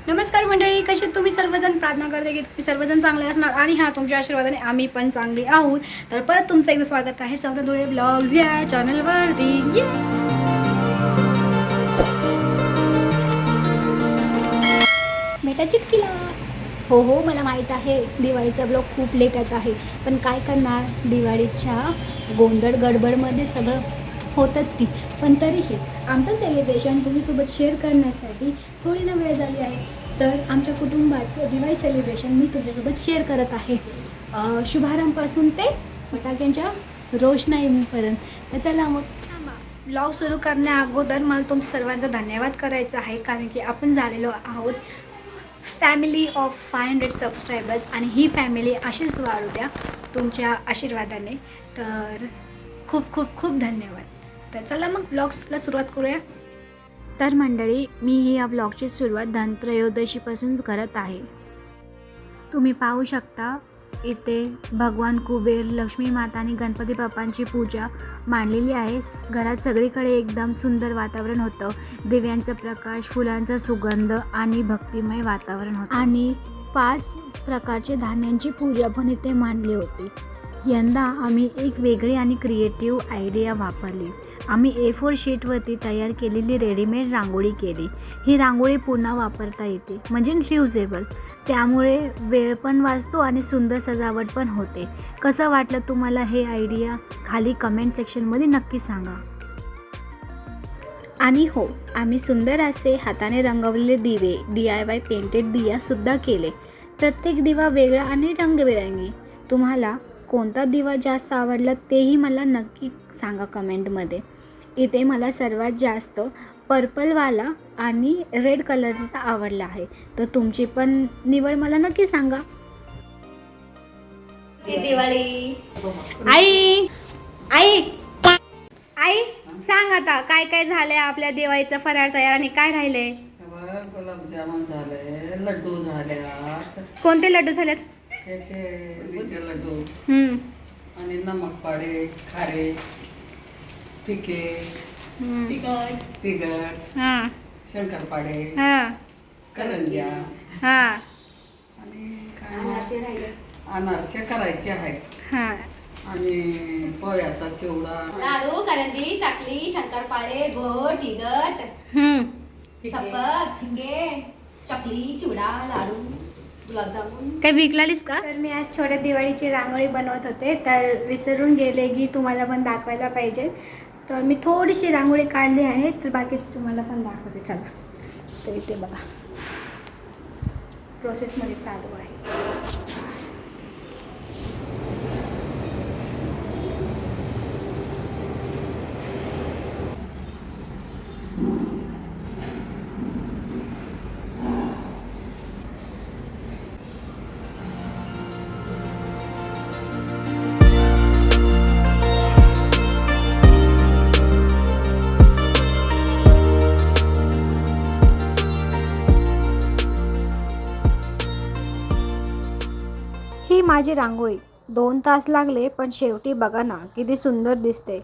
नमस्कार मंडळी, कसे तुम्ही सर्वजण? प्रार्थना करते की तुम्ही सर्वजण चांगले असणार आणि हा तुमच्या आशीर्वादाने आम्ही पण चांगले आहोत. तर परत तुमचं एकदा स्वागत आहे सौरभ धुळे ब्लॉग्स या चॅनलवरती. बेटा चिटकीला. हो हो, मला माहीत आहे दिवाळीचा ब्लॉग खूप लेटच आहे, पण काय करणार, दिवाळीच्या गोंधळ गडबडमध्ये सगळं होतंच की. पण तरीही आमचं सेलिब्रेशन तुमच्यासोबत शेअर करण्यासाठी थोडी ना वेळ झाली आहे. तर आमच्या कुटुंबाचं दिवाळी सेलिब्रेशन मी तुमच्यासोबत शेअर करत आहे, शुभारंभापासून ते फटाक्यांच्या रोषणाईपर्यंत. तर चला मग ब्लॉग सुरू करण्या अगोदर मला तुमच्या सर्वांचा धन्यवाद करायचा आहे, कारण की आपण झालेलो आहोत फॅमिली ऑफ 500 सबस्क्रायबर्स आणि ही फॅमिली अशीच वाढू द्या तुमच्या आशीर्वादाने. तर खूप खूप खूप धन्यवाद. तर चला मग ब्लॉग्सला सुरुवात करूया. तर मंडळी, मी या ब्लॉगची सुरुवात धनत्रयोदशीपासून करत आहे. तुम्ही पाहू शकता इथे भगवान कुबेर, लक्ष्मी माता आणि गणपती बाप्पांची पूजा मांडलेली आहे. घरात सगळीकडे एकदम सुंदर वातावरण होतं. दिव्यांचा प्रकाश, फुलांचा सुगंध आणि भक्तिमय वातावरण होतं. आणि 5 प्रकारचे धान्यांची पूजा पण इथे मांडली होती. यंदा आम्ही एक वेगळी आणि क्रिएटिव्ह आयडिया वापरली. आम्ही A4 शीटवरती तयार केलेली रेडीमेड रांगोळी केली. ही रांगोळी पुन्हा वापरता येते, म्हणजे रियुजेबल. त्यामुळे वेळ पण वाचतो आणि सुंदर सजावट पण होते. कसं वाटलं तुम्हाला हे आयडिया? खाली कमेंट सेक्शनमध्ये नक्की सांगा. आणि हो, आम्ही सुंदर असे हाताने रंगवलेले दिवे, DIY पेंटेड दियासुद्धा केले. प्रत्येक दिवा वेगळा आणि रंगबिरंगी. तुम्हाला कोणता दिवा जास्त आवडला तेही मला नक्की सांगा कमेंटमध्ये. इथे मला सर्वात जास्त पर्पलवाला आणि रेड कलरचा आवडला आहे, तर तुमची पण निवड मला नक्की सांगा. दिवाळी. आई आई आई सांग आता, काय काय झालंय आपल्या दिवाळीचं फराळ तयार आणि काय राहिलंय? गुलाबजामुन झाले, लड्डू झाल्या. कोणते लड्डू झालेत? याचे बुंदीचे लड्डू आणि नमक पाडे, खारे, फिके, तिखट, हां शंकरपाडे, हां करंज्या हां आणि काय अनारसे करायचे आहेत. हां आणि पोह्याचा चिवडा, लाडू, करंजी, चकली, शंकरपाळे, गोड, तिखट, सपक, फिंगे, चकली, चिवडा, लाडू, गुलाबजामुन. काय विकलालीस का? तर मी आज छोट्या दिवाळीची रांगोळी बनवत होते, तर विसरून गेले की तुम्हाला पण दाखवायला पाहिजे. तर मी थोडीशी रांगोळी काढली आहे, तर बाकीची तुम्हाला पण दाखवते. चला, तर इथे बघा प्रोसेसमध्ये चालू आहे. ही माझी रांगोळी 2 तास लागले, पण शेवटी बघा ना किती सुंदर दिसते.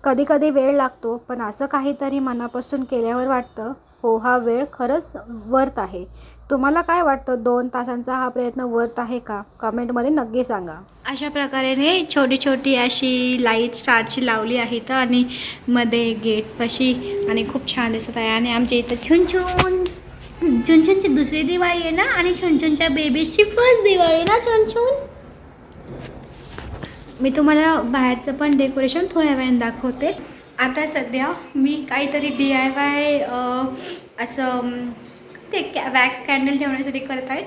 कधी कधी वेळ लागतो, पण असं काहीतरी मनापासून केल्यावर वाटतं हो, हा वेळ खरंच वर्थ आहे. तुम्हाला काय वाटतं, 2 तासांचा हा प्रयत्न वर्थ आहे का? कमेंटमध्ये नक्की सांगा. अशा प्रकारे छोटी छोटी अशी लाईट स्टारची लावली आहेत आणि मध्ये गेटपाशी, आणि खूप छान दिसत आहे. आणि आमच्या इथं छुनछुन, छुनछुनची दुसरी दिवाळी आहे ना, आणि छुनछुनच्या बेबीजची फर्स्ट दिवाळी आहे ना छुनछुन. मी तुम्हाला बाहेरचं पण डेकोरेशन थोड्या वेळाने दाखवते. आता सध्या मी काहीतरी DIY असं ते वॅक्स कॅन्डल ठेवण्यासाठी करत आहे.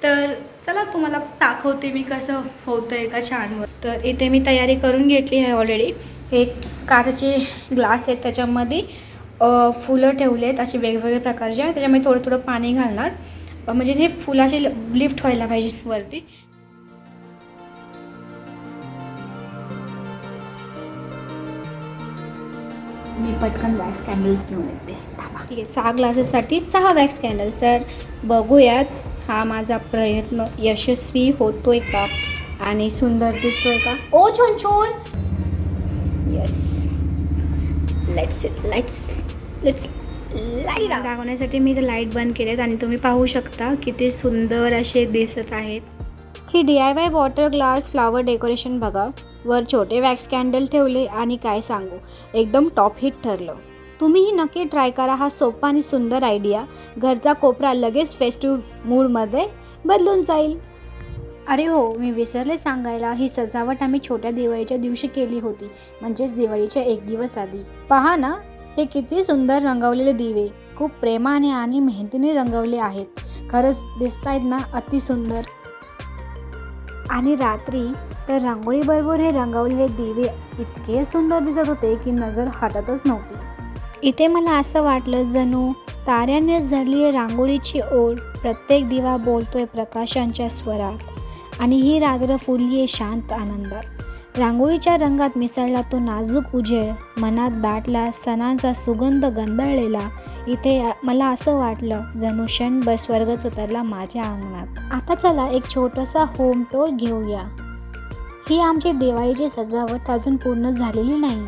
तर चला तुम्हाला दाखवते मी कसं होतं आहे का छान. तर इथे मी तयारी करून घेतली आहे ऑलरेडी. एक काचेचे ग्लास आहेत, त्याच्यामध्ये फुलं ठेवले आहेत असे वेगवेगळ्या प्रकारचे. त्याच्यामध्ये थोडं थोडं पाणी घालणार, म्हणजे हे फुलाचे लिफ्ट व्हायला पाहिजे वरती. मी पटकन वॅक्स कॅन्डल्स घेऊन येते. ठीक आहे, 6 ग्लासेससाठी 6 वॅक्स कॅन्डल्स. तर बघूयात हा माझा प्रयत्न यशस्वी होतोय का आणि सुंदर दिसतोय का. ओ छुन छुन, येस, लेट्स लाईट दाखवण्यासाठी मी ते लाईट बंद केलेत आणि तुम्ही पाहू शकता किती सुंदर असे दिसत आहेत. ही DIY water glass flower decoration बघा. वर छोटे वॅक्स कॅन्डल ठेवले आणि काय सांगू, एकदम टॉप हिट ठरलं. तुम्हीही नक्की ट्राय करा हा सोपा आणि सुंदर आयडिया. घरचा कोपरा लगेच फेस्टिव्ह मूडमध्ये बदलून जाईल. अरे हो, मी विसरले सांगायला, ही सजावट आम्ही छोट्या दिवाळीच्या दिवशी केली होती, म्हणजेच दिवाळीच्या 1 दिवस आधी. पहा ना, हे किती सुंदर रंगवलेले दिवे, खूप प्रेमाने आणि मेहनतीने रंगवले आहेत. खरंच दिसतायत ना, अति सुंदर. आणि रात्री तर रांगोळीबरोबर हे रंगवलेले दिवे इतके सुंदर दिसत होते की नजर हटतच नव्हती. इथे मला असं वाटलं जणू ताऱ्यानेच झडली आहे रांगोळीची ओढ. प्रत्येक दिवा बोलतोय प्रकाशांच्या स्वरात आणि ही रात्र फुलली आहे शांत आनंदात. रांगोळीच्या रंगात मिसळला तो नाजूक उजेड, मनात दाटला सणांचा सुगंध गंधळलेला. इथे मला असं वाटलं जणू क्षणभर स्वर्गच उतरला माझ्या अंगणात. आता चला एक छोटासा होम टूर घेऊया. ही आमची दिवाळीची सजावट अजून पूर्ण झालेली नाही,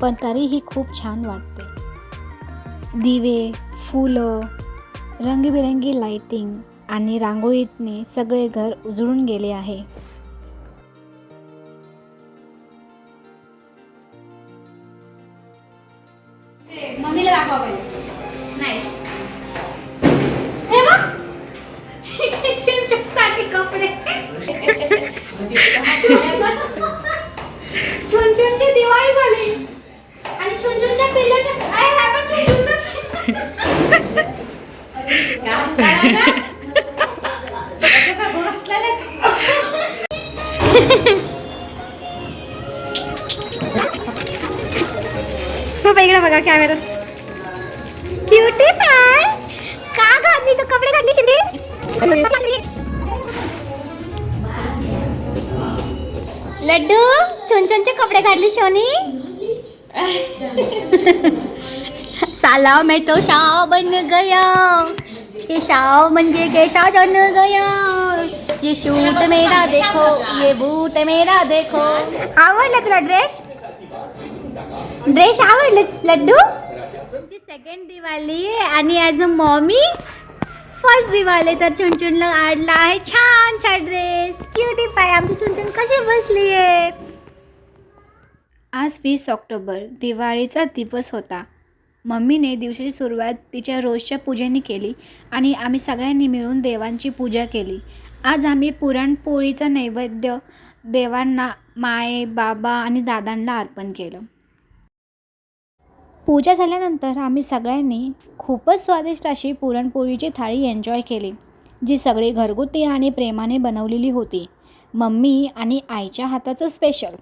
पण तरीही खूप छान वाटते. दिवे, फुलं, रंगीबेरंगी लाइटिंग आणि रांगोळीतने सगळे घर उजळून गेले आहे. मम्मीला दाखवा पहिले. नाईस. हे बघ. चिमचिमसाठी कपडे. छुनछुनची दिवाळी झाली आणि छुनछुनच्या पिल्लाचं काय आहे पण छुनछुनच. काय हसताय ना? असं का गो हसलाय? खूप इकडे बघा कॅमेरात. क्यूटी पाय का घातली तू कपडे घातली शिंदे? लड्डू छुनछुनचे कपडे घातली शोनी. साला मैं तो शाव बन गया, ये शाव बन के कैसा जन गया, ये शूट मेरा देखो, ये बूट मेरा देखो. आवडला तुला ड्रेस? ड्रेस आवडलं लड्डू? तुमची सेकंड दिवाळी आणि as a mommy first Diwali तर छुनछुनला आणला आहे छानसा ड्रेस. क्यूटी पाय आमची छुनछुन कशी बसली आहे. आज 20 ऑक्टोबर दिवाळीचा दिवस होता. मम्मीने दिवसाची सुरुवात तिच्या रोजच्या पूजेने केली आणि आम्ही सगळ्यांनी मिळून देवांची पूजा केली. आज आम्ही पुरणपोळीचा नैवेद्य देवांना, माये, बाबा आणि दादांना अर्पण केलं. पूजा झाल्यानंतर आम्ही सगळ्यांनी खूपच स्वादिष्ट अशी पुरणपोळीची थाळी एन्जॉय केली, जी सगळी घरगुती आणि प्रेमाने बनवलेली होती. मम्मी आणि आईच्या हाताचं स्पेशल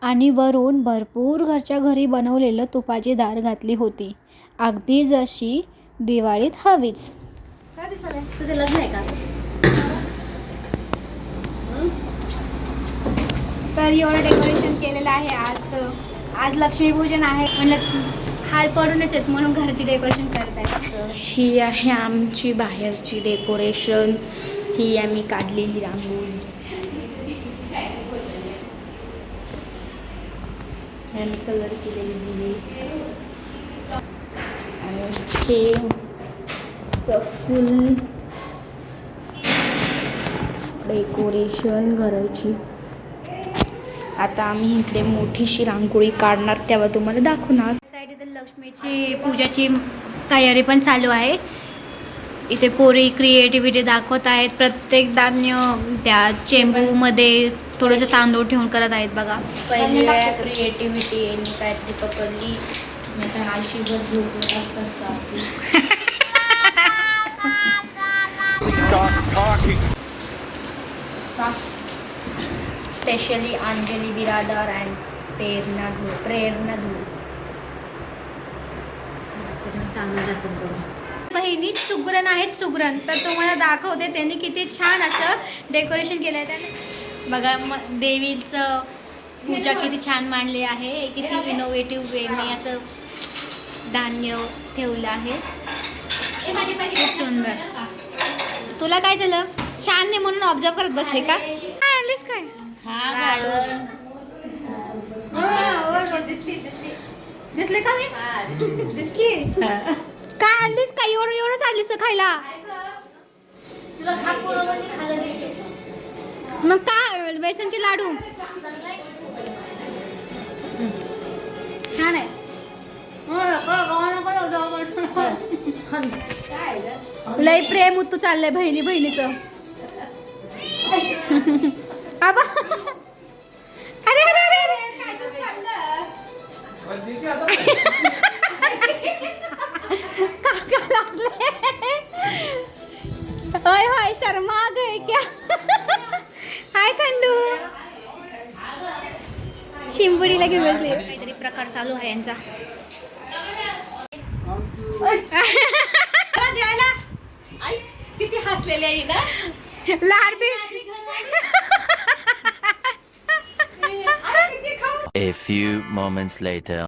आणि वरून भरपूर घरच्या घरी बनवलेलं तुपाची डाळ घातली होती, अगदी जशी दिवाळीत हवीच. काय दिसलं? तुझं लग्न आहे का? तर एवढं डेकोरेशन केलेलं आहे. आज लक्ष्मीपूजन आहे, म्हणलं हार पडूनच आहेत म्हणून घरची डेकोरेशन करत आहे. ही आहे आमची बाहेरची डेकोरेशन. ही आम्ही काढलेली रांगोळी. आम्ही कलर केलेले दिवे आणि हे फुल डेकोरेशन घराची. आता आम्ही इकडे मोठीशी रांगोळी काढणार, तेव्हा तुम्हाला दाखवणार. साईड इथे लक्ष्मीची पूजाची तयारी पण चालू आहे. इथे पोरी क्रिएटिव्हिटी दाखवत आहेत. प्रत्येक धान्य त्या चेंबूमध्ये थोडंसं तांदूळ ठेवून करत आहेत बघा. पहिली क्रिएटिव्हिटी यांनी काहीतरी पकडली, अशी झोपत स्पेशली अंजली बिरादार अँड प्रेरणा धूर. तांदूळ जास्त बहिणी सुगरण आहेत. सुगरण तर तुम्हाला दाखवते त्यांनी किती छान असं डेकोरेशन केलं आहे त्याने बघा. देवीचं पूजा किती छान मांडली आहे. किती इनोव्हेटिव्ह वेने असं धान्य ठेवलं आहे. खूप सुंदर. तुला काय झालं? छान नाही म्हणून ऑब्झर्व करत बसले का? काय आणलीस काय? दिसली का मी? दिसली. काय आणलीस काय एवढं एवढंच आणलीस खायला? मग काय बेसनचे लाडू छान आहे. लय प्रेम तू चाललंय बहिणी बहिणीचं. आबा अरे अरे अरे अरे काका लागले. होय होय शर्मा गए क्या. हाय खंडू. शिंपडीला घेऊन बसले. काहीतरी प्रकार चालू आहे यांचा. जेवायला आई किती हसलेली आहे ना. लाडबी A few moments later.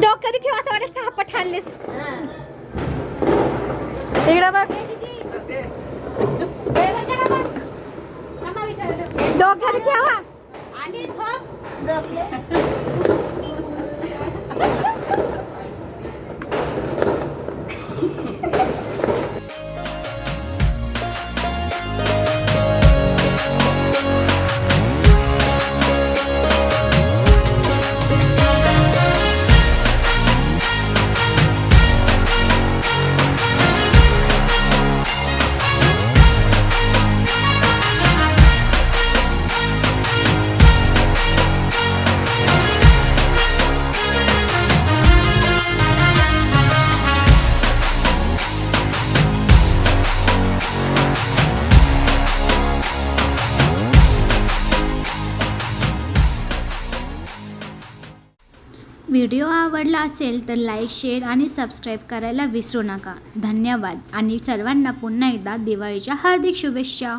डोक्यात ठेवा असं वाटत चापट आणलीस. इकडं बघ. डोक्यात ठेवा. आणि झोप झोपले. व्हिडिओ आवडला असेल तर लाईक शेअर आणि सबस्क्राईब करायला विसरू नका. धन्यवाद आणि सर्वांना पुन्हा एकदा दिवाळीच्या हार्दिक शुभेच्छा.